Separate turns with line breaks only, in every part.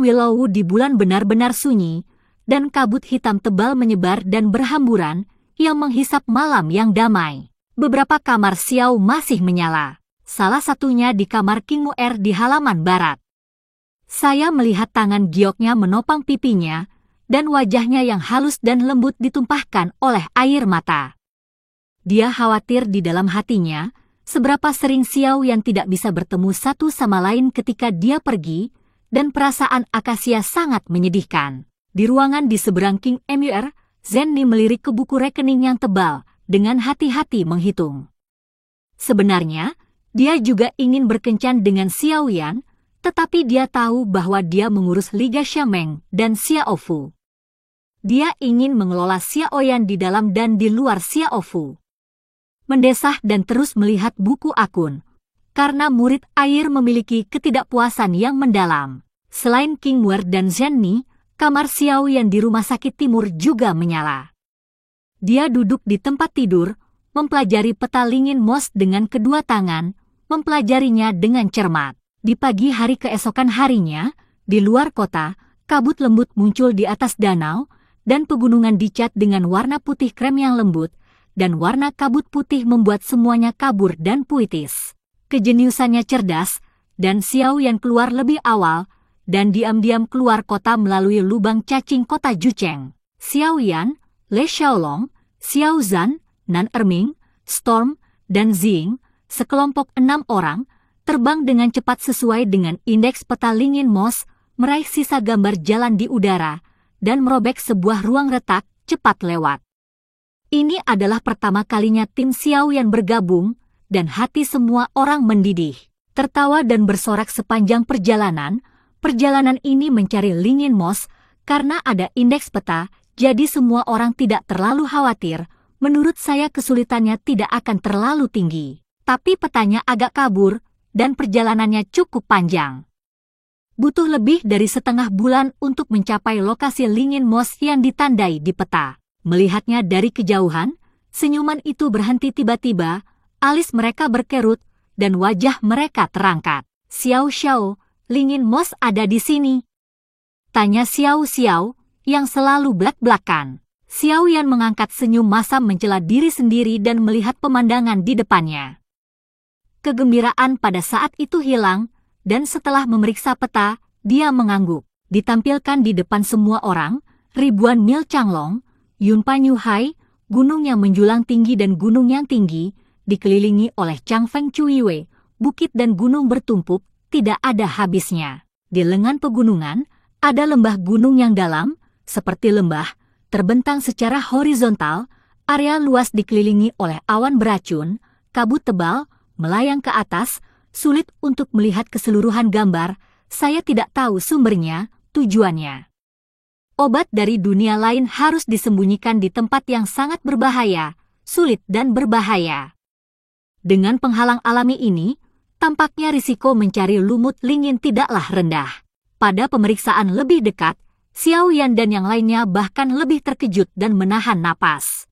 Willow di bulan benar-benar sunyi, dan kabut hitam tebal menyebar dan berhamburan yang menghisap malam yang damai. Beberapa kamar Xiao masih menyala. Salah satunya di kamar King Muer di halaman barat. Saya melihat tangan gioknya menopang pipinya, dan wajahnya yang halus dan lembut ditumpahkan oleh air mata. Dia khawatir di dalam hatinya, seberapa sering Xiao yang tidak bisa bertemu satu sama lain ketika dia pergi, dan perasaan Akasia sangat menyedihkan. Di ruangan di seberang King Muer, Zenni melirik ke buku rekening yang tebal, dengan hati-hati menghitung. Sebenarnya, dia juga ingin berkencan dengan Xiao Yan, tetapi dia tahu bahwa dia mengurus Liga Xiameng dan Xiaofu. Dia ingin mengelola Xiao Yan di dalam dan di luar Xiaofu. Mendesah dan terus melihat buku akun, karena murid air memiliki ketidakpuasan yang mendalam. Selain King Muer dan Zenni, kamar Xiao Yan di rumah sakit timur juga menyala. Dia duduk di tempat tidur, mempelajari peta Lingin Mos dengan kedua tangan, mempelajarinya dengan cermat. Di pagi hari keesokan harinya, di luar kota, kabut lembut muncul di atas danau, dan pegunungan dicat dengan warna putih krem yang lembut, dan warna kabut putih membuat semuanya kabur dan puitis. Kejeniusannya cerdas, dan Xiao Yan keluar lebih awal, dan diam-diam keluar kota melalui lubang cacing kota Jucheng. Xiao Yan, Le Xiaolong, Xiao Zhan, Nan Erming, Storm, dan Xing, sekelompok 6 orang, terbang dengan cepat sesuai dengan indeks peta Lingin Mos, meraih sisa gambar jalan di udara, dan merobek sebuah ruang retak, cepat lewat. Ini adalah pertama kalinya tim Xiao Yan bergabung, dan hati semua orang mendidih. Tertawa dan bersorak sepanjang perjalanan ini mencari Lingin Mos, karena ada indeks peta, jadi semua orang tidak terlalu khawatir. Menurut saya kesulitannya tidak akan terlalu tinggi. Tapi petanya agak kabur, dan perjalanannya cukup panjang. Butuh lebih dari setengah bulan untuk mencapai lokasi Lingin Mos yang ditandai di peta. Melihatnya dari kejauhan, senyuman itu berhenti tiba-tiba, alis mereka berkerut, dan wajah mereka terangkat. Xiao, Lingin Mos ada di sini. Tanya Xiao, yang selalu belak-belakan. Xiao Yan mengangkat senyum masam mencela diri sendiri dan melihat pemandangan di depannya. Kegembiraan pada saat itu hilang, dan setelah memeriksa peta, dia mengangguk. Ditampilkan di depan semua orang, ribuan mil Changlong, Yunpan Yuhai, gunung yang menjulang tinggi dan gunung yang tinggi, dikelilingi oleh Changfeng Cuiwei, bukit dan gunung bertumpuk, tidak ada habisnya. Di lengan pegunungan, ada lembah gunung yang dalam, seperti lembah, terbentang secara horizontal, area luas dikelilingi oleh awan beracun, kabut tebal, melayang ke atas, sulit untuk melihat keseluruhan gambar, saya tidak tahu sumbernya, tujuannya. Obat dari dunia lain harus disembunyikan di tempat yang sangat berbahaya, sulit dan berbahaya. Dengan penghalang alami ini, tampaknya risiko mencari lumut Lingin tidaklah rendah. Pada pemeriksaan lebih dekat, Xiao Yan dan yang lainnya bahkan lebih terkejut dan menahan napas.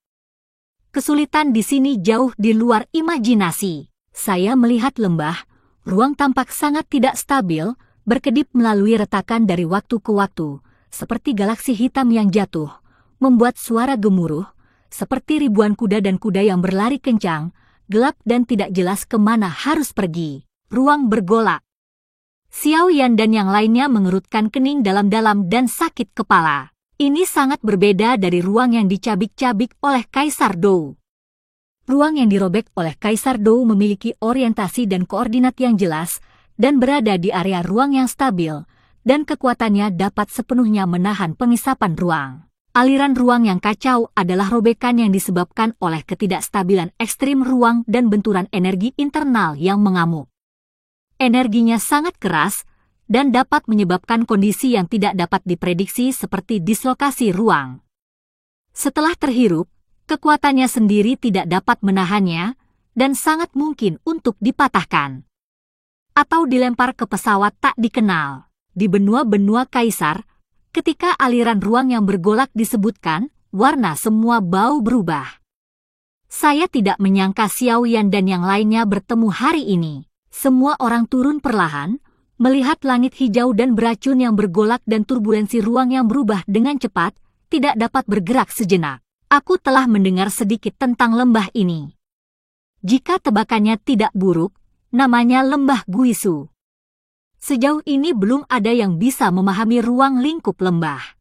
Kesulitan di sini jauh di luar imajinasi. Saya melihat lembah, ruang tampak sangat tidak stabil, berkedip melalui retakan dari waktu ke waktu, seperti galaksi hitam yang jatuh, membuat suara gemuruh, seperti ribuan kuda dan kuda yang berlari kencang, gelap dan tidak jelas kemana harus pergi. Ruang bergolak. Xiao Yan dan yang lainnya mengerutkan kening dalam-dalam dan sakit kepala. Ini sangat berbeda dari ruang yang dicabik-cabik oleh Kaisar Dou. Ruang yang dirobek oleh Kaisar Dou memiliki orientasi dan koordinat yang jelas, dan berada di area ruang yang stabil, dan kekuatannya dapat sepenuhnya menahan pengisapan ruang. Aliran ruang yang kacau adalah robekan yang disebabkan oleh ketidakstabilan ekstrim ruang dan benturan energi internal yang mengamuk. Energinya sangat keras, dan dapat menyebabkan kondisi yang tidak dapat diprediksi seperti dislokasi ruang. Setelah terhirup, kekuatannya sendiri tidak dapat menahannya, dan sangat mungkin untuk dipatahkan. Atau dilempar ke pesawat tak dikenal. Di benua-benua Kaisar, ketika aliran ruang yang bergolak disebutkan, warna semua bau berubah. Saya tidak menyangka Xiao Yan dan yang lainnya bertemu hari ini. Semua orang turun perlahan, Melihat langit hijau dan beracun yang bergolak dan turbulensi ruang yang berubah dengan cepat, tidak dapat bergerak sejenak. Aku telah mendengar sedikit tentang lembah ini. Jika tebakannya tidak buruk, namanya lembah Guisu. Sejauh ini belum ada yang bisa memahami ruang lingkup lembah.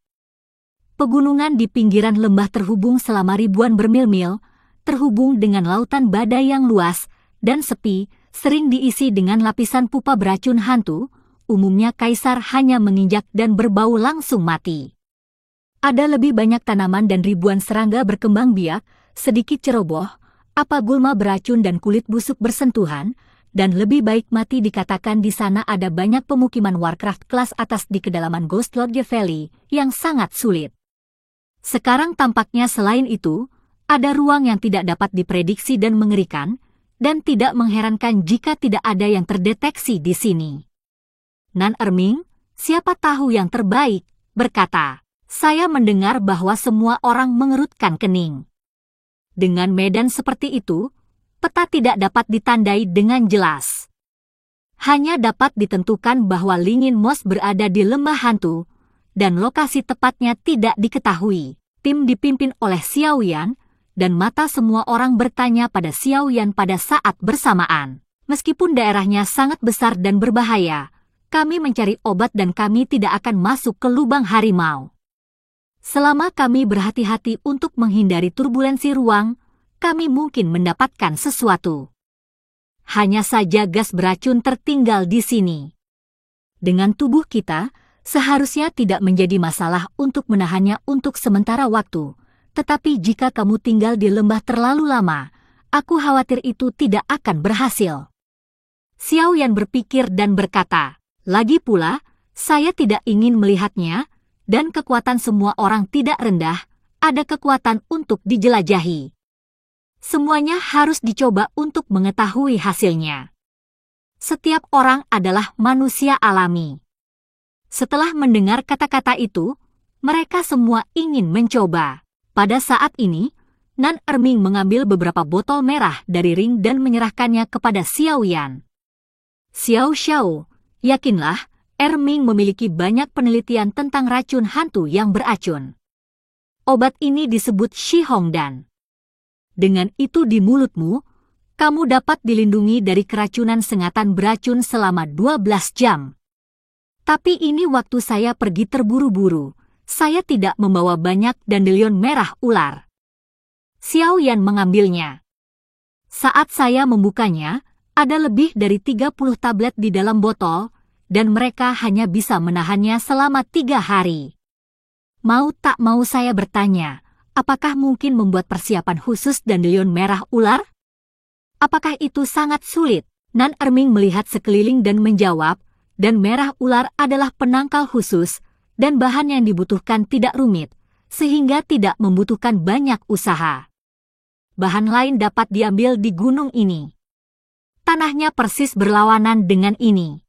Pegunungan di pinggiran lembah terhubung selama ribuan bermil-mil, terhubung dengan lautan badai yang luas dan sepi, sering diisi dengan lapisan pupa beracun hantu. Umumnya kaisar hanya menginjak dan berbau langsung mati. Ada lebih banyak tanaman dan ribuan serangga berkembang biak, sedikit ceroboh, apa gulma beracun dan kulit busuk bersentuhan, dan lebih baik mati. Dikatakan di sana ada banyak pemukiman Warcraft kelas atas di kedalaman Ghostlodge Valley yang sangat sulit. Sekarang tampaknya selain itu, ada ruang yang tidak dapat diprediksi dan mengerikan, dan tidak mengherankan jika tidak ada yang terdeteksi di sini. Nan Erming, siapa tahu yang terbaik, berkata, saya mendengar bahwa semua orang mengerutkan kening. Dengan medan seperti itu, peta tidak dapat ditandai dengan jelas. Hanya dapat ditentukan bahwa Lingin Mos berada di lembah hantu, dan lokasi tepatnya tidak diketahui. Tim dipimpin oleh Xiao Yan, dan mata semua orang bertanya pada Xiao Yan pada saat bersamaan. Meskipun daerahnya sangat besar dan berbahaya, kami mencari obat dan kami tidak akan masuk ke lubang harimau. Selama kami berhati-hati untuk menghindari turbulensi ruang, kami mungkin mendapatkan sesuatu. Hanya saja gas beracun tertinggal di sini. Dengan tubuh kita, seharusnya tidak menjadi masalah untuk menahannya untuk sementara waktu. Tetapi jika kamu tinggal di lembah terlalu lama, aku khawatir itu tidak akan berhasil. Xiao Yan berpikir dan berkata, lagi pula, saya tidak ingin melihatnya, dan kekuatan semua orang tidak rendah, ada kekuatan untuk dijelajahi. Semuanya harus dicoba untuk mengetahui hasilnya. Setiap orang adalah manusia alami. Setelah mendengar kata-kata itu, mereka semua ingin mencoba. Pada saat ini, Nan Erming mengambil beberapa botol merah dari ring dan menyerahkannya kepada Xiao Yan. Xiao Xiao, yakinlah, Erming memiliki banyak penelitian tentang racun hantu yang beracun. Obat ini disebut Shihongdan. Dengan itu di mulutmu, kamu dapat dilindungi dari keracunan sengatan beracun selama 12 jam. Tapi ini waktu saya pergi terburu-buru. Saya tidak membawa banyak dandelion merah ular. Xiao Yan mengambilnya. Saat saya membukanya, ada lebih dari 30 tablet di dalam botol, dan mereka hanya bisa menahannya selama 3 hari. Mau tak mau saya bertanya, apakah mungkin membuat persiapan khusus dandelion merah ular? Apakah itu sangat sulit? Nan Erming melihat sekeliling dan menjawab, dan merah ular adalah penangkal khusus, dan bahan yang dibutuhkan tidak rumit, sehingga tidak membutuhkan banyak usaha. Bahan lain dapat diambil di gunung ini. Tanahnya persis berlawanan dengan ini.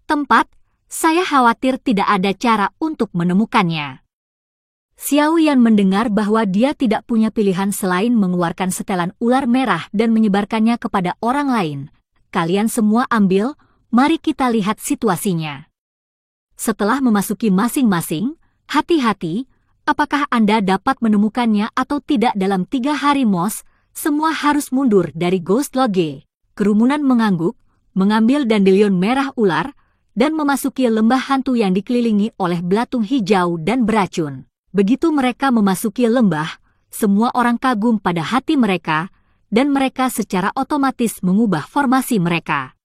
Tempat, saya khawatir tidak ada cara untuk menemukannya. Xiao Yan mendengar bahwa dia tidak punya pilihan selain mengeluarkan setelan ular merah dan menyebarkannya kepada orang lain. Kalian semua ambil, mari kita lihat situasinya. Setelah memasuki masing-masing, hati-hati, apakah Anda dapat menemukannya atau tidak dalam 3 hari Mos, semua harus mundur dari Ghostlodge. Kerumunan mengangguk, mengambil dandelion merah ular, dan memasuki lembah hantu yang dikelilingi oleh belatung hijau dan beracun. Begitu mereka memasuki lembah, semua orang kagum pada hati mereka, dan mereka secara otomatis mengubah formasi mereka.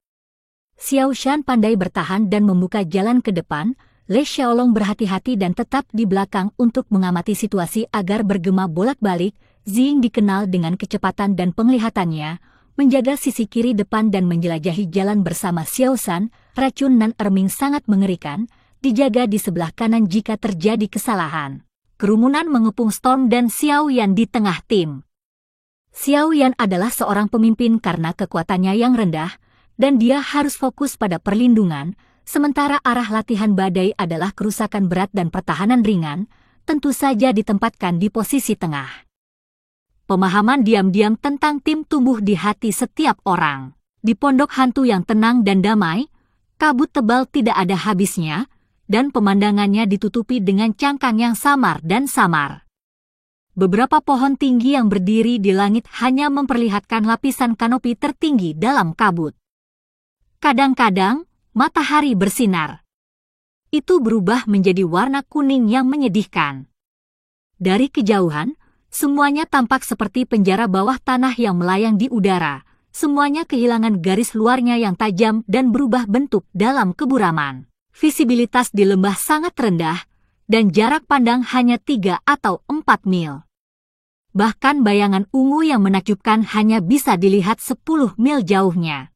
Xiao Shan pandai bertahan dan membuka jalan ke depan, Le Xiaolong berhati-hati dan tetap di belakang untuk mengamati situasi agar bergema bolak-balik. Ziying dikenal dengan kecepatan dan penglihatannya, menjaga sisi kiri depan dan menjelajahi jalan bersama Xiao Shan. Racun Nan Erming sangat mengerikan, dijaga di sebelah kanan jika terjadi kesalahan. Kerumunan mengepung Storm dan Xiao Yan di tengah tim. Xiao Yan adalah seorang pemimpin karena kekuatannya yang rendah, dan dia harus fokus pada perlindungan, sementara arah latihan badai adalah kerusakan berat dan pertahanan ringan, tentu saja ditempatkan di posisi tengah. Pemahaman diam-diam tentang tim tumbuh di hati setiap orang. Di pondok hantu yang tenang dan damai, Kabut tebal tidak ada habisnya, dan pemandangannya ditutupi dengan cangkang yang samar dan samar. Beberapa pohon tinggi yang berdiri di langit hanya memperlihatkan lapisan kanopi tertinggi dalam kabut. Kadang-kadang, matahari bersinar. Itu berubah menjadi warna kuning yang menyedihkan. Dari kejauhan, semuanya tampak seperti penjara bawah tanah yang melayang di udara. Semuanya kehilangan garis luarnya yang tajam dan berubah bentuk dalam keburaman. Visibilitas di lembah sangat rendah, dan jarak pandang hanya 3 atau 4 mil. Bahkan bayangan ungu yang menakjubkan hanya bisa dilihat 10 mil jauhnya.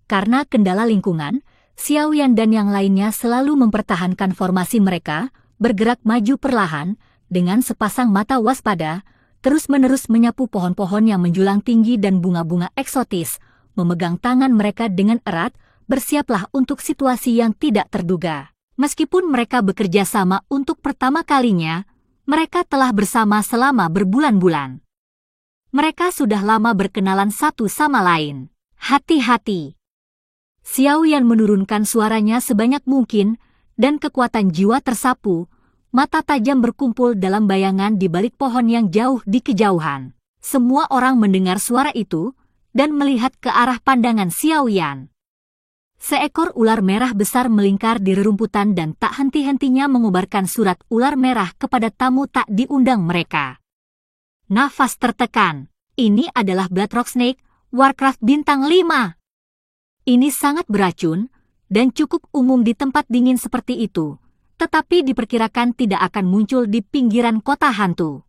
Karena kendala lingkungan, Xiaoyan dan yang lainnya selalu mempertahankan formasi mereka, bergerak maju perlahan, dengan sepasang mata waspada, terus-menerus menyapu pohon-pohon yang menjulang tinggi dan bunga-bunga eksotis, memegang tangan mereka dengan erat, bersiaplah untuk situasi yang tidak terduga. Meskipun mereka bekerja sama untuk pertama kalinya, mereka telah bersama selama berbulan-bulan. Mereka sudah lama berkenalan satu sama lain. Hati-hati. Xiaoyan menurunkan suaranya sebanyak mungkin, dan kekuatan jiwa tersapu, mata tajam berkumpul dalam bayangan di balik pohon yang jauh di kejauhan. Semua orang mendengar suara itu, dan melihat ke arah pandangan Xiaoyan. Seekor ular merah besar melingkar di rerumputan dan tak henti-hentinya mengubarkan surat ular merah kepada tamu tak diundang mereka. Nafas tertekan. Ini adalah Bloodrock Snake, Warcraft bintang 5. Ini sangat beracun, dan cukup umum di tempat dingin seperti itu, tetapi diperkirakan tidak akan muncul di pinggiran kota hantu.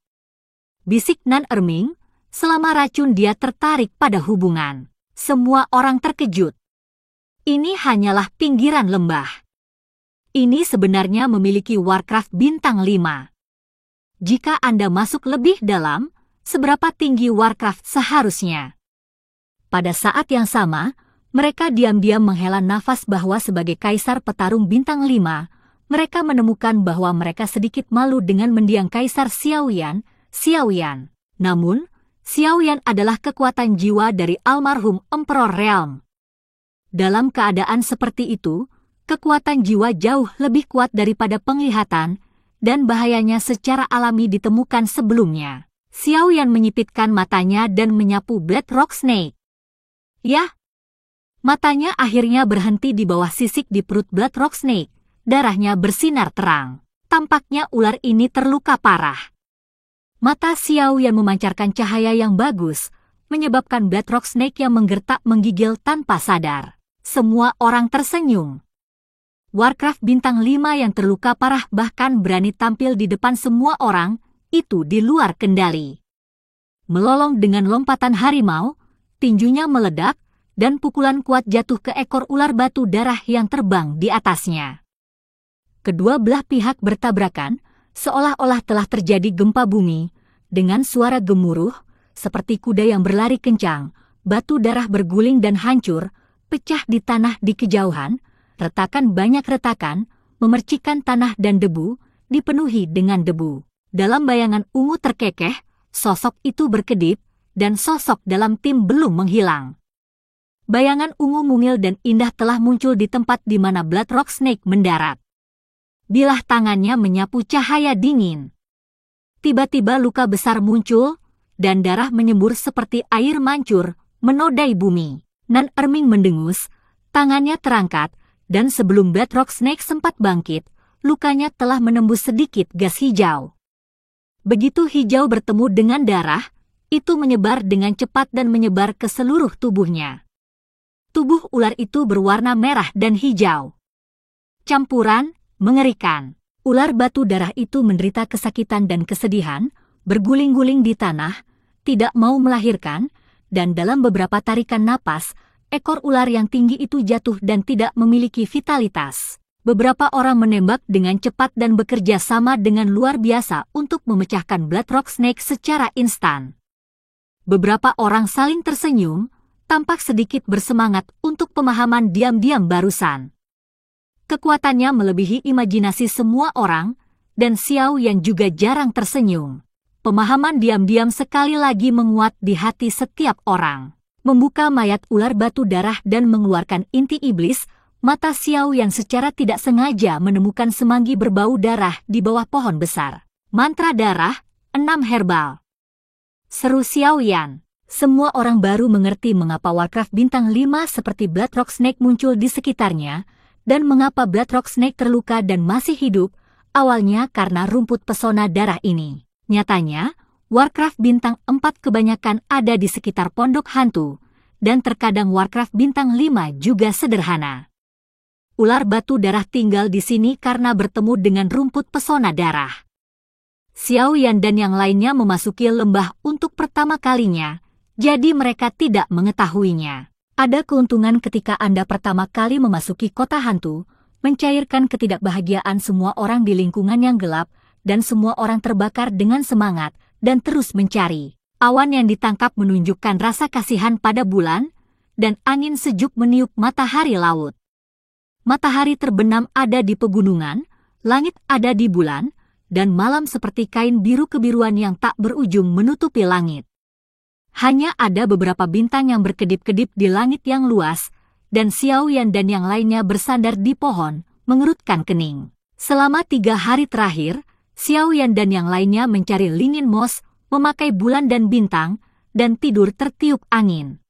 Bisik Nan Erming, selama racun dia tertarik pada hubungan. Semua orang terkejut. Ini hanyalah pinggiran lembah. Ini sebenarnya memiliki Warcraft bintang 5. Jika Anda masuk lebih dalam, seberapa tinggi Warcraft seharusnya? Pada saat yang sama, mereka diam-diam menghela nafas bahwa sebagai kaisar petarung bintang 5, mereka menemukan bahwa mereka sedikit malu dengan mendiang Kaisar Xiaoyan. Namun, Xiaoyan adalah kekuatan jiwa dari almarhum Emperor Realm. Dalam keadaan seperti itu, kekuatan jiwa jauh lebih kuat daripada penglihatan, dan bahayanya secara alami ditemukan sebelumnya. Xiaoyan menyipitkan matanya dan menyapu Bloodrock Snake. Yah! Matanya akhirnya berhenti di bawah sisik di perut Bloodrock Snake. Darahnya bersinar terang. Tampaknya ular ini terluka parah. Mata Xiaoyan memancarkan cahaya yang bagus, menyebabkan Bloodrock Snake yang menggertak menggigil tanpa sadar. Semua orang tersenyum. Warcraft bintang 5 yang terluka parah bahkan berani tampil di depan semua orang, itu di luar kendali. Melolong dengan lompatan harimau, tinjunya meledak, dan pukulan kuat jatuh ke ekor ular batu darah yang terbang di atasnya. Kedua belah pihak bertabrakan, seolah-olah telah terjadi gempa bumi, dengan suara gemuruh, seperti kuda yang berlari kencang, batu darah berguling dan hancur, pecah di tanah di kejauhan, retakan banyak retakan, memercikan tanah dan debu, dipenuhi dengan debu. Dalam bayangan ungu terkekeh, sosok itu berkedip, dan sosok dalam tim belum menghilang. Bayangan ungu mungil dan indah telah muncul di tempat di mana Bloodrock Snake mendarat. Bilah tangannya menyapu cahaya dingin. Tiba-tiba luka besar muncul, dan darah menyembur seperti air mancur, menodai bumi. Nan Erming mendengus, tangannya terangkat, dan sebelum Bloodrock Snake sempat bangkit, lukanya telah menembus sedikit gas hijau. Begitu hijau bertemu dengan darah, itu menyebar dengan cepat dan menyebar ke seluruh tubuhnya. Tubuh ular itu berwarna merah dan hijau. Campuran, mengerikan. Ular batu darah itu menderita kesakitan dan kesedihan, berguling-guling di tanah, tidak mau melahirkan, dan dalam beberapa tarikan napas, ekor ular yang tinggi itu jatuh dan tidak memiliki vitalitas. Beberapa orang menembak dengan cepat dan bekerja sama dengan luar biasa untuk memecahkan Bloodrock Snake secara instan. Beberapa orang saling tersenyum, tampak sedikit bersemangat untuk pemahaman diam-diam barusan. Kekuatannya melebihi imajinasi semua orang, dan Xiaoyan juga jarang tersenyum. Pemahaman diam-diam sekali lagi menguat di hati setiap orang. Membuka mayat ular batu darah dan mengeluarkan inti iblis, mata Xiao Yan secara tidak sengaja menemukan semanggi berbau darah di bawah pohon besar. Mantra darah, 6 herbal. Seru Xiao Yan. Semua orang baru mengerti mengapa Warcraft bintang 5 seperti Bloodrock Snake muncul di sekitarnya, dan mengapa Bloodrock Snake terluka dan masih hidup, awalnya karena rumput pesona darah ini. Nyatanya, Warcraft bintang 4 kebanyakan ada di sekitar pondok hantu, dan terkadang Warcraft bintang 5 juga sederhana. Ular batu darah tinggal di sini karena bertemu dengan rumput pesona darah. Xiao Yan dan yang lainnya memasuki lembah untuk pertama kalinya, jadi mereka tidak mengetahuinya. Ada keuntungan ketika Anda pertama kali memasuki kota hantu, mencairkan ketidakbahagiaan semua orang di lingkungan yang gelap, dan semua orang terbakar dengan semangat, dan terus mencari. Awan yang ditangkap menunjukkan rasa kasihan pada bulan, dan angin sejuk meniup matahari laut. Matahari terbenam ada di pegunungan, langit ada di bulan, dan malam seperti kain biru kebiruan yang tak berujung menutupi langit. Hanya ada beberapa bintang yang berkedip-kedip di langit yang luas, dan Xiao Yan dan yang lainnya bersandar di pohon, mengerutkan kening. Selama 3 hari terakhir, Xiao Yan dan yang lainnya mencari lingin moss, memakai bulan dan bintang, dan tidur tertiup angin.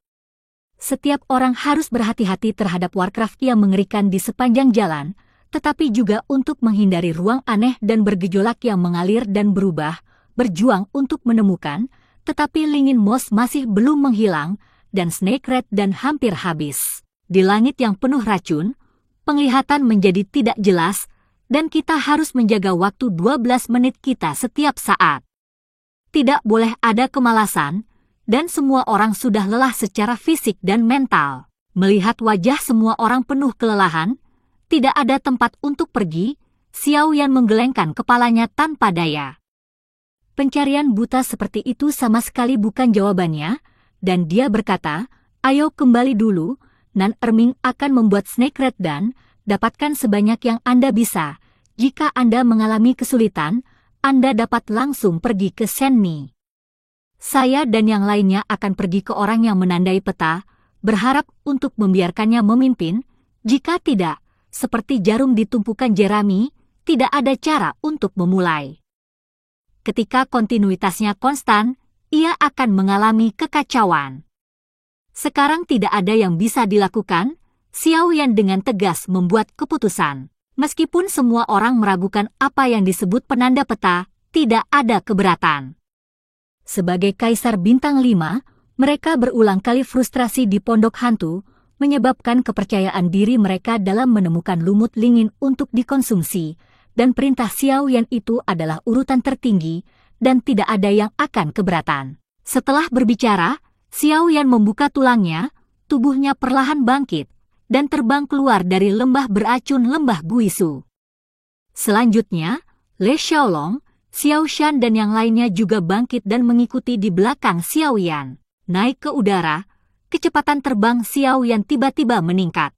Setiap orang harus berhati-hati terhadap Warcraft yang mengerikan di sepanjang jalan, tetapi juga untuk menghindari ruang aneh dan bergejolak yang mengalir dan berubah, berjuang untuk menemukan, tetapi lingin moss masih belum menghilang, dan snake rat dan hampir habis. Di langit yang penuh racun, penglihatan menjadi tidak jelas, dan kita harus menjaga waktu 12 menit kita setiap saat. Tidak boleh ada kemalasan, dan semua orang sudah lelah secara fisik dan mental. Melihat wajah semua orang penuh kelelahan, tidak ada tempat untuk pergi, Xiao Yan menggelengkan kepalanya tanpa daya. Pencarian buta seperti itu sama sekali bukan jawabannya, dan dia berkata, ayo kembali dulu, Nan Erming akan membuat snake rat dan dapatkan sebanyak yang Anda bisa. Jika Anda mengalami kesulitan, Anda dapat langsung pergi ke Shenmi. Saya dan yang lainnya akan pergi ke orang yang menandai peta, berharap untuk membiarkannya memimpin. Jika tidak, seperti jarum di tumpukan jerami, tidak ada cara untuk memulai. Ketika kontinuitasnya konstan, ia akan mengalami kekacauan. Sekarang tidak ada yang bisa dilakukan, Xiao Yan dengan tegas membuat keputusan. Meskipun semua orang meragukan apa yang disebut penanda peta, tidak ada keberatan. Sebagai Kaisar Bintang 5, mereka berulang kali frustrasi di pondok hantu, menyebabkan kepercayaan diri mereka dalam menemukan lumut lingin untuk dikonsumsi, dan perintah Xiao Yan itu adalah urutan tertinggi, dan tidak ada yang akan keberatan. Setelah berbicara, Xiao Yan membuka tulangnya, tubuhnya perlahan bangkit, dan terbang keluar dari lembah beracun lembah Guisu. Selanjutnya, Le Xiaolong, Xiao Shan dan yang lainnya juga bangkit dan mengikuti di belakang Xiao Yan. Naik ke udara, kecepatan terbang Xiao Yan tiba-tiba meningkat.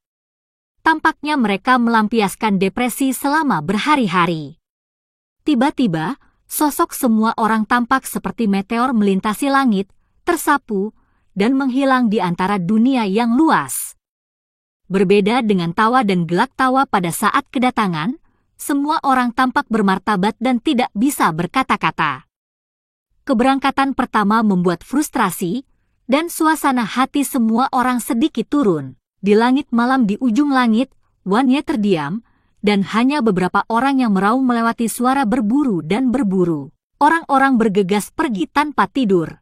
Tampaknya mereka melampiaskan depresi selama berhari-hari. Tiba-tiba, sosok semua orang tampak seperti meteor melintasi langit, tersapu, dan menghilang di antara dunia yang luas. Berbeda dengan tawa dan gelak tawa pada saat kedatangan, semua orang tampak bermartabat dan tidak bisa berkata-kata. Keberangkatan pertama membuat frustrasi, dan suasana hati semua orang sedikit turun. Di langit malam di ujung langit, Wan Ye terdiam, dan hanya beberapa orang yang meraung melewati suara berburu dan berburu. Orang-orang bergegas pergi tanpa tidur.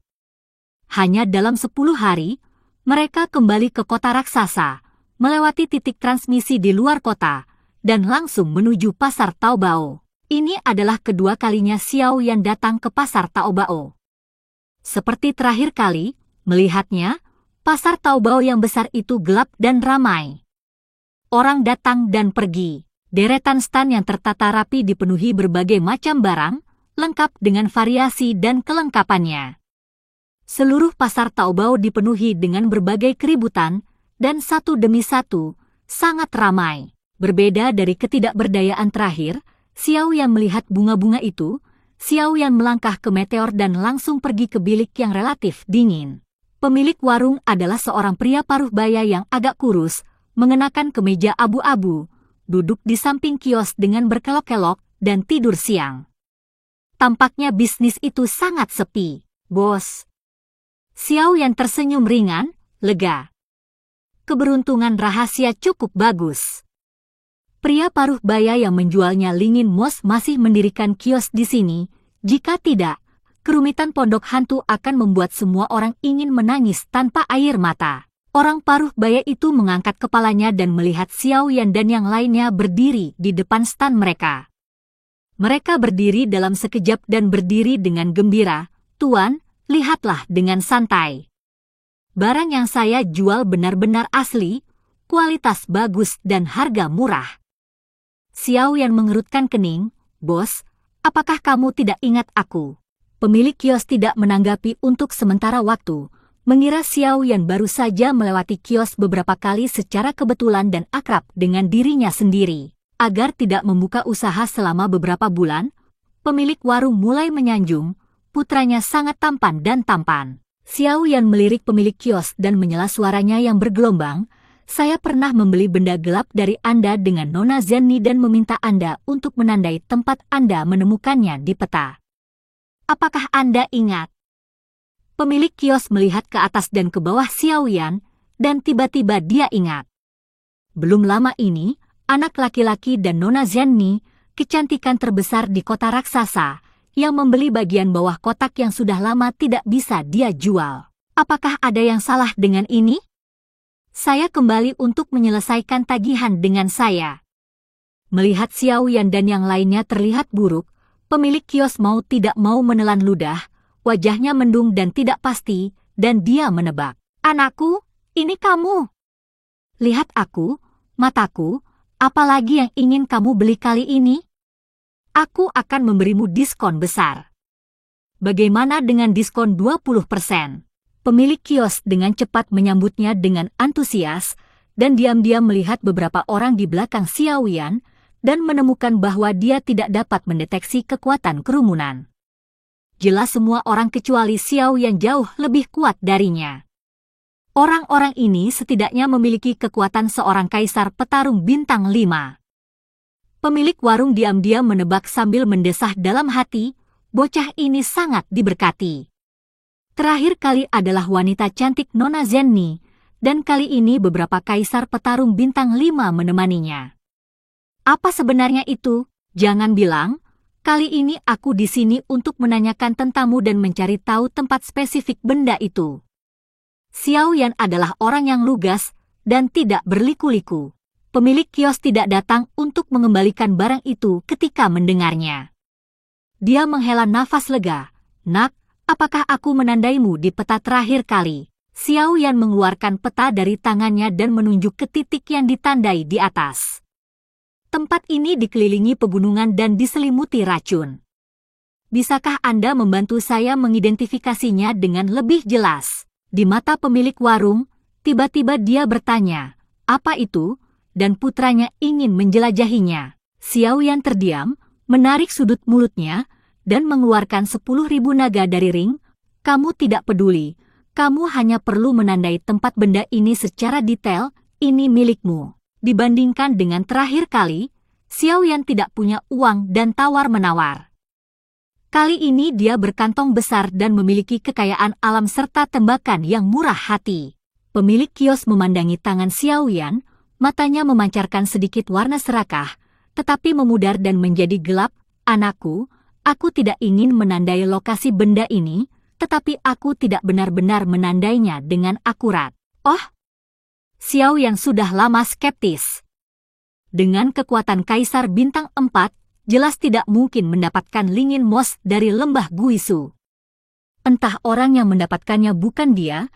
Hanya dalam 10 hari, mereka kembali ke kota raksasa, melewati titik transmisi di luar kota, dan langsung menuju pasar Taobao. Ini adalah kedua kalinya Xiao Yan datang ke pasar Taobao. Seperti terakhir kali, melihatnya, pasar Taobao yang besar itu gelap dan ramai. Orang datang dan pergi. Deretan stan yang tertata rapi dipenuhi berbagai macam barang, lengkap dengan variasi dan kelengkapannya. Seluruh pasar Taobao dipenuhi dengan berbagai keributan, dan satu demi satu, sangat ramai. Berbeda dari ketidakberdayaan terakhir, Xiao Yan melihat bunga-bunga itu, Xiao Yan melangkah ke meteor dan langsung pergi ke bilik yang relatif dingin. Pemilik warung adalah seorang pria paruh baya yang agak kurus, mengenakan kemeja abu-abu, duduk di samping kios dengan berkelok-kelok dan tidur siang. Tampaknya bisnis itu sangat sepi, bos. Xiao Yan tersenyum ringan, lega. Keberuntungan rahasia cukup bagus. Pria paruh baya yang menjualnya Lingin Mos masih mendirikan kios di sini. Jika tidak, kerumitan pondok hantu akan membuat semua orang ingin menangis tanpa air mata. Orang paruh baya itu mengangkat kepalanya dan melihat Xiao Yan dan yang lainnya berdiri di depan stan mereka. Mereka berdiri dalam sekejap dan berdiri dengan gembira. Tuan, lihatlah dengan santai. Barang yang saya jual benar-benar asli, kualitas bagus dan harga murah. Xiao Yan mengerutkan kening. Bos, apakah kamu tidak ingat aku? Pemilik kios tidak menanggapi untuk sementara waktu. Mengira Xiao Yan baru saja melewati kios beberapa kali secara kebetulan dan akrab dengan dirinya sendiri. Agar tidak membuka usaha selama beberapa bulan, pemilik warung mulai menyanjung, putranya sangat tampan dan tampan. Xiao Yan melirik pemilik kios dan menyela suaranya yang bergelombang. Saya pernah membeli benda gelap dari Anda dengan Nona Zenni dan meminta Anda untuk menandai tempat Anda menemukannya di peta. Apakah Anda ingat? Pemilik kios melihat ke atas dan ke bawah Xiao Yan, dan tiba-tiba dia ingat. Belum lama ini, anak laki-laki dan Nona Zenni, kecantikan terbesar di kota raksasa, yang membeli bagian bawah kotak yang sudah lama tidak bisa dia jual. Apakah ada yang salah dengan ini? Saya kembali untuk menyelesaikan tagihan dengan saya. Melihat Xiao Yan dan yang lainnya terlihat buruk, pemilik kios mau tidak mau menelan ludah. Wajahnya mendung dan tidak pasti, dan dia menebak. Anakku, ini kamu. Lihat aku, mataku, apalagi yang ingin kamu beli kali ini? Aku akan memberimu diskon besar. Bagaimana dengan diskon 20%? Pemilik kios dengan cepat menyambutnya dengan antusias, dan diam-diam melihat beberapa orang di belakang Xiao Yan, dan menemukan bahwa dia tidak dapat mendeteksi kekuatan kerumunan. Jelas semua orang kecuali Xiao Yan jauh lebih kuat darinya. Orang-orang ini setidaknya memiliki kekuatan seorang kaisar petarung bintang 5. Pemilik warung diam-diam menebak sambil mendesah dalam hati, bocah ini sangat diberkati. Terakhir kali adalah wanita cantik Nona Zenni, dan kali ini beberapa kaisar petarung bintang 5 menemaninya. Apa sebenarnya itu? Jangan bilang, kali ini aku di sini untuk menanyakan tentangmu dan mencari tahu tempat spesifik benda itu. Xiao Yan adalah orang yang lugas dan tidak berliku-liku. Pemilik kios tidak datang untuk mengembalikan barang itu ketika mendengarnya. Dia menghela nafas lega. Nak, apakah aku menandaimu di peta terakhir kali? Xiao Yan mengeluarkan peta dari tangannya dan menunjuk ke titik yang ditandai di atas. Tempat ini dikelilingi pegunungan dan diselimuti racun. Bisakah Anda membantu saya mengidentifikasinya dengan lebih jelas? Di mata pemilik warung, tiba-tiba dia bertanya, apa itu? Dan putranya ingin menjelajahinya. Xiao Yan terdiam, menarik sudut mulutnya, dan mengeluarkan 10.000 naga dari ring. Kamu tidak peduli, kamu hanya perlu menandai tempat benda ini secara detail, ini milikmu. Dibandingkan dengan terakhir kali, Xiao Yan tidak punya uang dan tawar-menawar. Kali ini dia berkantong besar dan memiliki kekayaan alam serta tembakan yang murah hati. Pemilik kios memandangi tangan Xiao Yan, matanya memancarkan sedikit warna serakah, tetapi memudar dan menjadi gelap. Anakku, aku tidak ingin menandai lokasi benda ini, tetapi aku tidak benar-benar menandainya dengan akurat. Oh! Xiao Yan sudah lama skeptis. Dengan kekuatan Kaisar Bintang 4, jelas tidak mungkin mendapatkan Lingin Mos dari lembah Guisu. Entah orang yang mendapatkannya bukan dia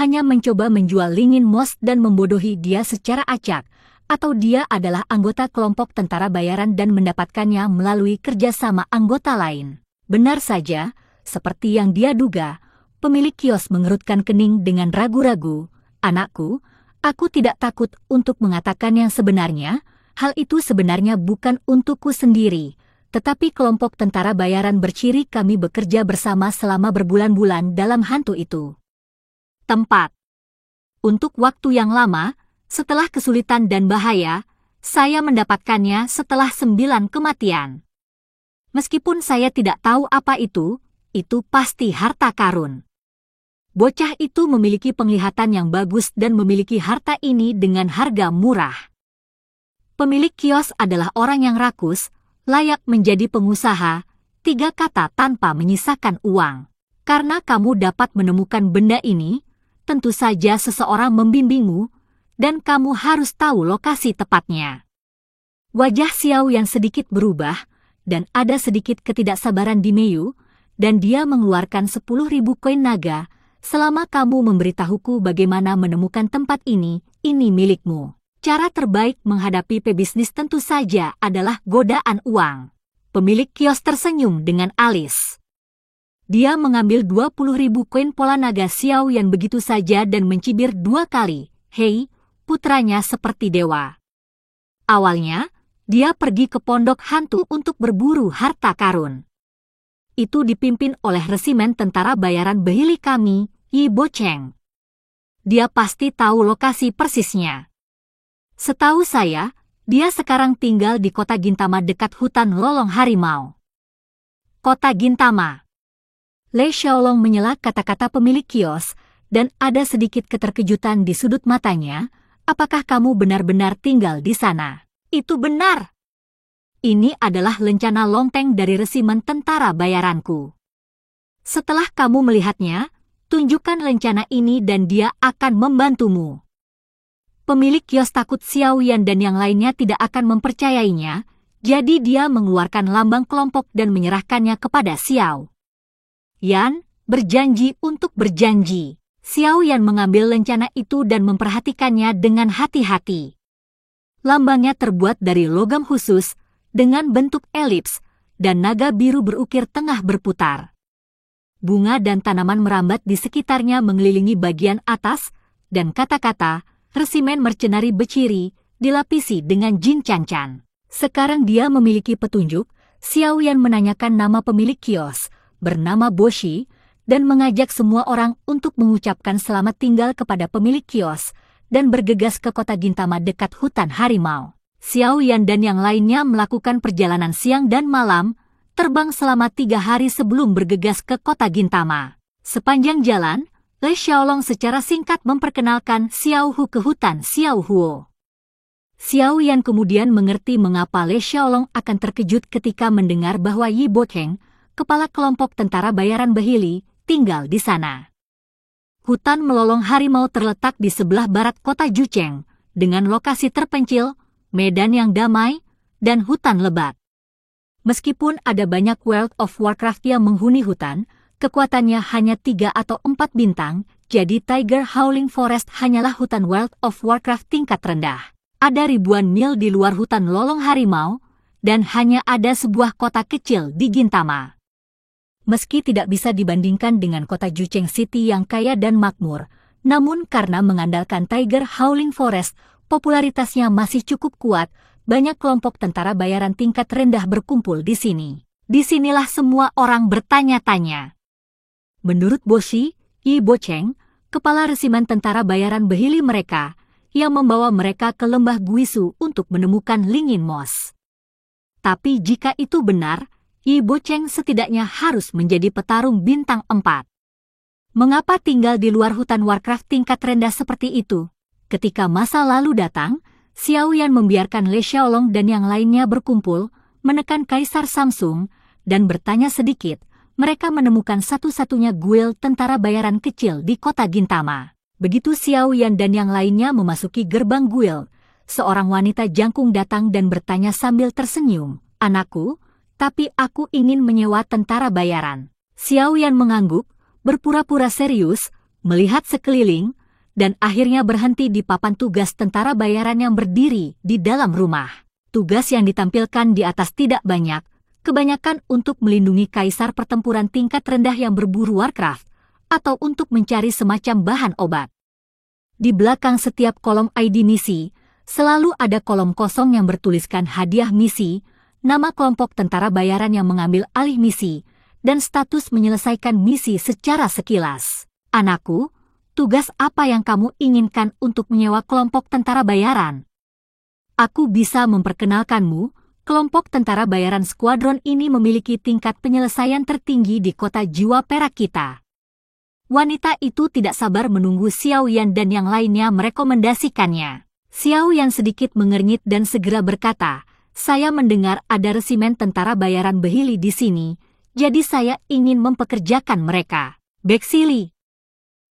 hanya mencoba menjual Lingin Mos dan membodohi dia secara acak, atau dia adalah anggota kelompok tentara bayaran dan mendapatkannya melalui kerjasama anggota lain. Benar saja, seperti yang dia duga, pemilik kios mengerutkan kening dengan ragu-ragu. Anakku, aku tidak takut untuk mengatakan yang sebenarnya, hal itu sebenarnya bukan untukku sendiri, tetapi kelompok tentara bayaran berciri kami bekerja bersama selama berbulan-bulan dalam hantu itu. Tempat. Untuk waktu yang lama, Setelah kesulitan dan bahaya, saya mendapatkannya setelah 9 kematian. Meskipun saya tidak tahu apa itu pasti harta karun. Bocah itu memiliki penglihatan yang bagus dan memiliki harta ini dengan harga murah. Pemilik kios adalah orang yang rakus, layak menjadi pengusaha, 3 kata tanpa menyisakan uang. Karena kamu dapat menemukan benda ini, tentu saja seseorang membimbingmu, dan kamu harus tahu lokasi tepatnya. Wajah Xiao yang sedikit berubah, dan ada sedikit ketidaksabaran di Meiyu, dan dia mengeluarkan 10.000 koin naga, selama kamu memberitahuku bagaimana menemukan tempat ini milikmu. Cara terbaik menghadapi pebisnis tentu saja adalah godaan uang. Pemilik kios tersenyum dengan alis. Dia mengambil 20.000 koin pola naga Xiao yang begitu saja dan mencibir 2 kali. Hei, putranya seperti dewa. Awalnya, dia pergi ke pondok hantu untuk berburu harta karun. Itu dipimpin oleh resimen tentara bayaran Behili kami, Yi Bocheng. Dia pasti tahu lokasi persisnya. Setahu saya, dia sekarang tinggal di kota Gintama dekat hutan lolong harimau. Kota Gintama. Lei Xiaolong menyela kata-kata pemilik kios, dan ada sedikit keterkejutan di sudut matanya. Apakah kamu benar-benar tinggal di sana? Itu benar. Ini adalah lencana lonteng dari resimen tentara bayaranku. Setelah kamu melihatnya, tunjukkan lencana ini dan dia akan membantumu. Pemilik kios takut Xiao Yan dan yang lainnya tidak akan mempercayainya, jadi dia mengeluarkan lambang kelompok dan menyerahkannya kepada Xiao Yan, berjanji untuk berjanji. Xiao Yan mengambil lencana itu dan memperhatikannya dengan hati-hati. Lambangnya terbuat dari logam khusus, dengan bentuk elips, dan naga biru berukir tengah berputar. Bunga dan tanaman merambat di sekitarnya mengelilingi bagian atas, dan kata-kata, resimen mercenari beciri, dilapisi dengan jin cancan. Sekarang dia memiliki petunjuk. Xiao Yan menanyakan nama pemilik kios, bernama Boshi, dan mengajak semua orang untuk mengucapkan selamat tinggal kepada pemilik kios, dan bergegas ke kota Gintama dekat hutan harimau. Xiao Yan dan yang lainnya melakukan perjalanan siang dan malam, terbang selama 3 hari sebelum bergegas ke kota Gintama. Sepanjang jalan, Lei Xiaolong secara singkat memperkenalkan Xiao Hu ke hutan Xiao Huo. Xiao Yan kemudian mengerti mengapa Lei Xiaolong akan terkejut ketika mendengar bahwa Yi Bocheng, kepala kelompok tentara bayaran Behili, tinggal di sana. Hutan melolong harimau terletak di sebelah barat kota Jucheng, dengan lokasi terpencil, medan yang damai, dan hutan lebat. Meskipun ada banyak World of Warcraft yang menghuni hutan, kekuatannya hanya 3 atau 4 bintang, jadi Tiger Howling Forest hanyalah hutan World of Warcraft tingkat rendah. Ada ribuan mil di luar hutan lolong harimau, dan hanya ada sebuah kota kecil di Gintama. Meski tidak bisa dibandingkan dengan kota Jucheng City yang kaya dan makmur, namun karena mengandalkan Tiger Howling Forest, popularitasnya masih cukup kuat, banyak kelompok tentara bayaran tingkat rendah berkumpul di sini. Disinilah semua orang bertanya-tanya. Menurut Boshi, Yi Bocheng, kepala resimen tentara bayaran Behili mereka, yang membawa mereka ke lembah Guisu untuk menemukan Lingin Moss. Tapi jika itu benar, Yi Bocheng setidaknya harus menjadi petarung bintang 4. Mengapa tinggal di luar hutan Warcraft tingkat rendah seperti itu? Ketika masa lalu datang, Xiao Yan membiarkan Lei Xiaolong dan yang lainnya berkumpul, menekan Kaisar Samsung, dan bertanya sedikit. Mereka menemukan satu-satunya guild tentara bayaran kecil di kota Gintama. Begitu Xiao Yan dan yang lainnya memasuki gerbang guild, seorang wanita jangkung datang dan bertanya sambil tersenyum, "Anakku, tapi aku ingin menyewa tentara bayaran." Xiao Yan mengangguk, berpura-pura serius, melihat sekeliling, dan akhirnya berhenti di papan tugas tentara bayaran yang berdiri di dalam rumah. Tugas yang ditampilkan di atas tidak banyak, kebanyakan untuk melindungi kaisar pertempuran tingkat rendah yang berburu Warcraft, atau untuk mencari semacam bahan obat. Di belakang setiap kolom ID misi, selalu ada kolom kosong yang bertuliskan hadiah misi, nama kelompok tentara bayaran yang mengambil alih misi, dan status menyelesaikan misi secara sekilas. "Anakku, Tugas apa yang kamu inginkan untuk menyewa kelompok tentara bayaran? Aku bisa memperkenalkanmu. Kelompok tentara bayaran skuadron ini memiliki tingkat penyelesaian tertinggi di kota jiwa perak kita. Wanita itu tidak sabar menunggu Xiao Yan dan yang lainnya merekomendasikannya. Xiao Yan sedikit mengernyit dan segera berkata, "Saya mendengar ada resimen tentara bayaran Behili di sini, jadi saya ingin mempekerjakan mereka." Beksili.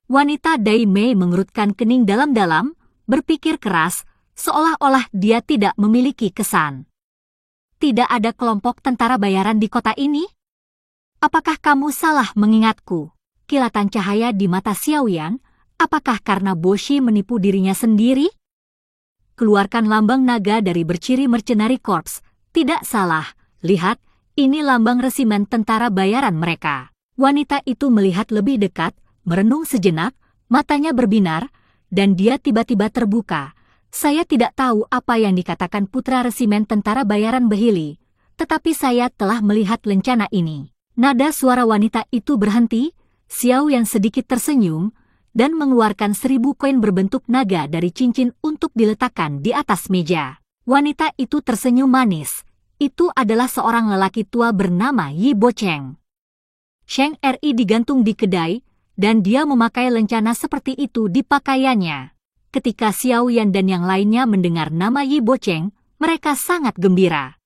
Wanita Dai Mei mengerutkan kening dalam-dalam, berpikir keras, seolah-olah dia tidak memiliki kesan. Tidak ada kelompok tentara bayaran di kota ini? Apakah kamu salah mengingatku? Kilatan cahaya di mata Xiao Yan, apakah karena Boshi menipu dirinya sendiri? Keluarkan lambang naga dari berciri Mercenary Corps. Tidak salah, lihat, ini lambang resimen tentara bayaran mereka. Wanita itu melihat lebih dekat, merenung sejenak, matanya berbinar, dan dia tiba-tiba terbuka. Saya tidak tahu apa yang dikatakan putra resimen tentara bayaran Behili, tetapi saya telah melihat lencana ini. Nada suara wanita itu berhenti. Xiao yang sedikit tersenyum, dan mengeluarkan 1000 koin berbentuk naga dari cincin untuk diletakkan di atas meja. Wanita itu tersenyum manis. Itu adalah seorang lelaki tua bernama Yi Bocheng. Sheng Ri digantung di kedai, dan dia memakai lencana seperti itu di pakaiannya. Ketika Xiao Yan dan yang lainnya mendengar nama Yi Bocheng, mereka sangat gembira.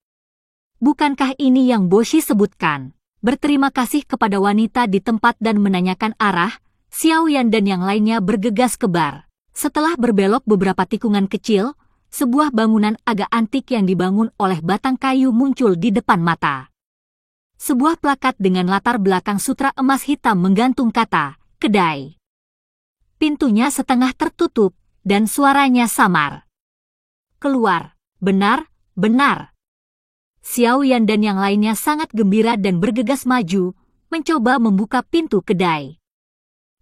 Bukankah ini yang Boshi sebutkan? Berterima kasih kepada wanita di tempat dan menanyakan arah, Xiao Yan dan yang lainnya bergegas ke bar. Setelah berbelok beberapa tikungan kecil, sebuah bangunan agak antik yang dibangun oleh batang kayu muncul di depan mata. Sebuah plakat dengan latar belakang sutra emas hitam menggantung kata, "Kedai". Pintunya setengah tertutup, dan suaranya samar. "Keluar, benar. Xiao Yan dan yang lainnya sangat gembira dan bergegas maju, mencoba membuka pintu kedai.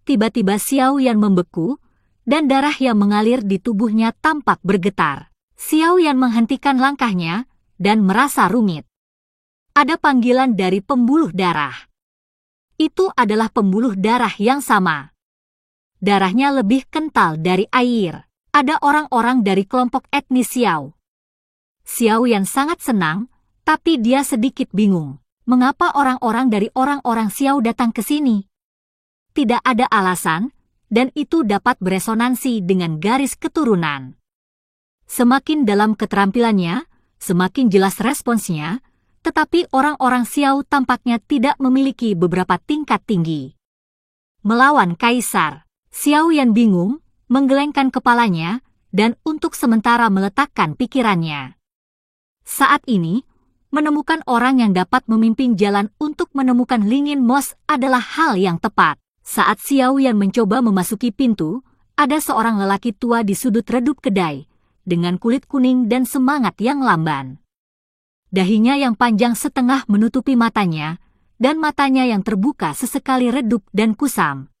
Tiba-tiba Xiao Yan membeku, dan darah yang mengalir di tubuhnya tampak bergetar. Xiao Yan menghentikan langkahnya, dan merasa rumit. Ada panggilan dari pembuluh darah. Itu adalah pembuluh darah yang sama. Darahnya lebih kental dari air. Ada orang-orang dari kelompok etnis Xiao. Xiao Yan sangat senang, tapi dia sedikit bingung. Mengapa orang-orang dari orang-orang Xiao datang ke sini? Tidak ada alasan, dan itu dapat beresonansi dengan garis keturunan. Semakin dalam keterampilannya, semakin jelas responsnya, tetapi orang-orang Xiao tampaknya tidak memiliki beberapa tingkat tinggi. Melawan Kaisar, Xiao Yan bingung, menggelengkan kepalanya, dan untuk sementara meletakkan pikirannya. Saat ini, menemukan orang yang dapat memimpin jalan untuk menemukan Lingin Mos adalah hal yang tepat. Saat Xiao Yan mencoba memasuki pintu, ada seorang lelaki tua di sudut redup kedai, dengan kulit kuning dan semangat yang lamban. Dahinya yang panjang setengah menutupi matanya, dan matanya yang terbuka sesekali redup dan kusam.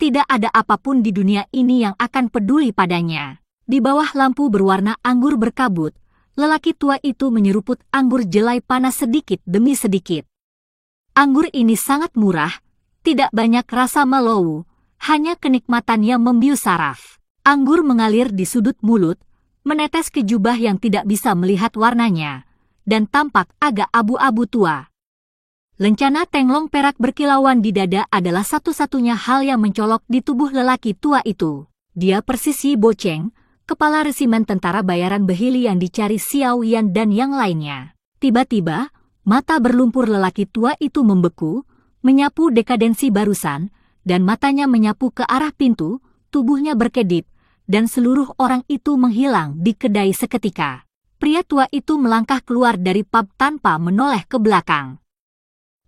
Tidak ada apapun di dunia ini yang akan peduli padanya. Di bawah lampu berwarna anggur berkabut, lelaki tua itu menyeruput anggur jelai panas sedikit demi sedikit. Anggur ini sangat murah, tidak banyak rasa mellow, hanya kenikmatan yang membius saraf. Anggur mengalir di sudut mulut, menetes ke jubah yang tidak bisa melihat warnanya, dan tampak agak abu-abu tua. Lencana tenglong perak berkilauan di dada adalah satu-satunya hal yang mencolok di tubuh lelaki tua itu. Dia persis Yi Bocheng, kepala resimen tentara bayaran Behili yang dicari Xiao Yan dan yang lainnya. Tiba-tiba, mata berlumpur lelaki tua itu membeku, menyapu dekadensi barusan, dan matanya menyapu ke arah pintu, tubuhnya berkedip, dan seluruh orang itu menghilang di kedai seketika. Pria tua itu melangkah keluar dari pub tanpa menoleh ke belakang.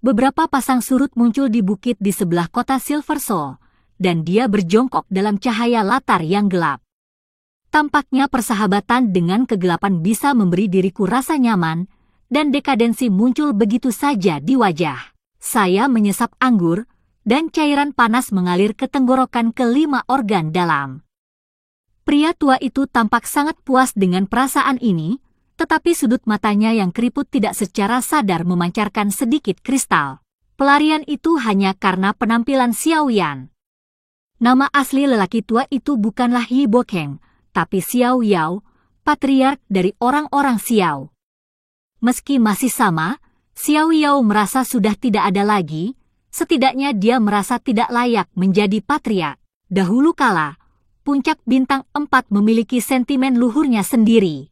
Beberapa pasang surut muncul di bukit di sebelah kota Silver Soul, dan dia berjongkok dalam cahaya latar yang gelap. Tampaknya persahabatan dengan kegelapan bisa memberi diriku rasa nyaman, dan dekadensi muncul begitu saja di wajah. Saya menyesap anggur, dan cairan panas mengalir ke tenggorokan kelima organ dalam. Pria tua itu tampak sangat puas dengan perasaan ini, tetapi sudut matanya yang keriput tidak secara sadar memancarkan sedikit kristal. Pelarian itu hanya karena penampilan Xiao Yan. Nama asli lelaki tua itu bukanlah Yi Bokeng, tapi Xiao Yao, patriark dari orang-orang Xiao. Meski masih sama, Xiao Yao merasa sudah tidak ada lagi, setidaknya dia merasa tidak layak menjadi patriark. Dahulu kala, puncak bintang 4 memiliki sentimen luhurnya sendiri.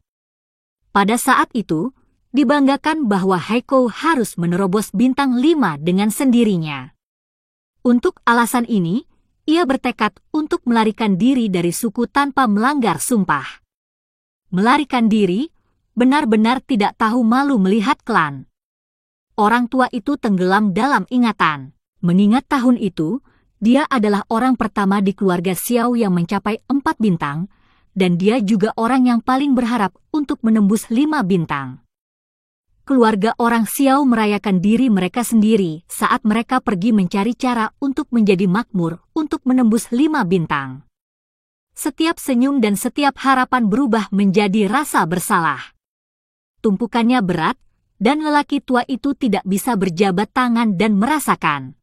Pada saat itu, dibanggakan bahwa Heiko harus menerobos bintang 5 dengan sendirinya. Untuk alasan ini, ia bertekad untuk melarikan diri dari suku tanpa melanggar sumpah. Melarikan diri, benar-benar tidak tahu malu melihat klan. Orang tua itu tenggelam dalam ingatan. Mengingat tahun itu, dia adalah orang pertama di keluarga Xiao yang mencapai 4 bintang, dan dia juga orang yang paling berharap untuk menembus 5 bintang. Keluarga orang Xiao merayakan diri mereka sendiri saat mereka pergi mencari cara untuk menjadi makmur untuk menembus 5 bintang. Setiap senyum dan setiap harapan berubah menjadi rasa bersalah. Tumpukannya berat, dan lelaki tua itu tidak bisa berjabat tangan dan merasakan.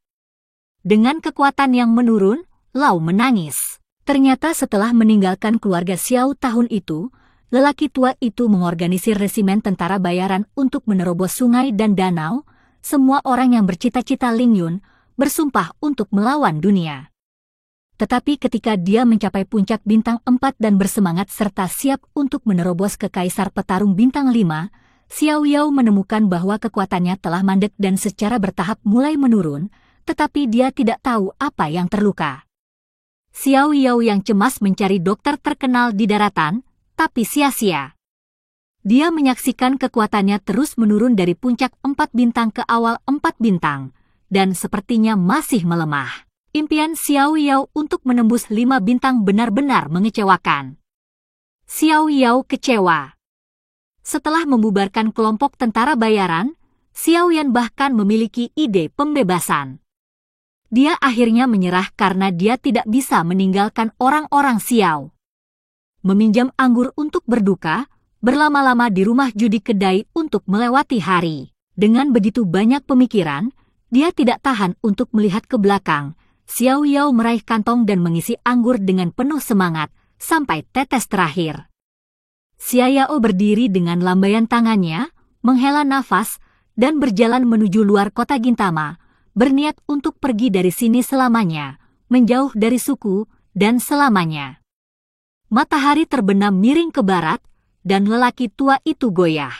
Dengan kekuatan yang menurun, Lau menangis. Ternyata setelah meninggalkan keluarga Xiao tahun itu, lelaki tua itu mengorganisir resimen tentara bayaran untuk menerobos sungai dan danau. Semua orang yang bercita-cita Ling Yun bersumpah untuk melawan dunia. Tetapi ketika dia mencapai puncak bintang 4 dan bersemangat serta siap untuk menerobos ke Kaisar Petarung bintang 5, Xiao Yao menemukan bahwa kekuatannya telah mandek dan secara bertahap mulai menurun, tetapi dia tidak tahu apa yang terluka. Xiao Yao yang cemas mencari dokter terkenal di daratan, tapi sia-sia. Dia menyaksikan kekuatannya terus menurun dari puncak 4 bintang ke awal 4 bintang, dan sepertinya masih melemah. Impian Xiao Yao untuk menembus 5 bintang benar-benar mengecewakan. Xiao Yao kecewa. Setelah membubarkan kelompok tentara bayaran, Xiao Yan bahkan memiliki ide pembebasan. Dia akhirnya menyerah karena dia tidak bisa meninggalkan orang-orang Xiao. Meminjam anggur untuk berduka, berlama-lama di rumah judi kedai untuk melewati hari. Dengan begitu banyak pemikiran, dia tidak tahan untuk melihat ke belakang. Xiao Yao meraih kantong dan mengisi anggur dengan penuh semangat, sampai tetes terakhir. Xiao Yao berdiri dengan lambaian tangannya, menghela nafas, dan berjalan menuju luar kota Gintama, berniat untuk pergi dari sini selamanya, menjauh dari suku, dan selamanya. Matahari terbenam miring ke barat, dan lelaki tua itu goyah.